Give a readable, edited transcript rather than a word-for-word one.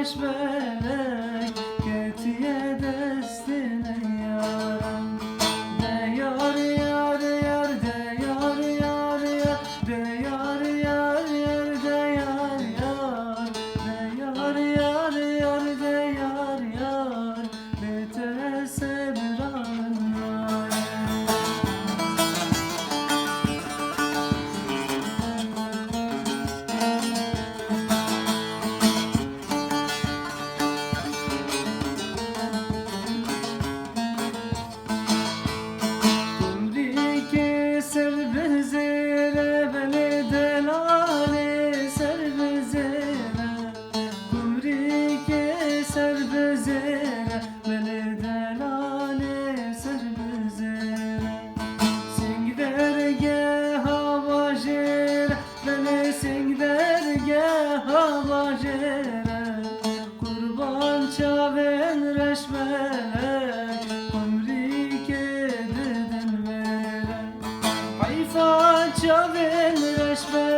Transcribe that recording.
reşmelek Ketiye destine yaram De yar yar yar de yar yar yar De yar yar yar de yar yar De yar yar yar de yar yar Bete sebranım yar Serbezere beni delale serbezere Kumrike serbezere beni delale serbezere Singderge havajere beni singderge havajere Kurban çaven reşmelek Kumrike dedin vere Hayfa çaven reşme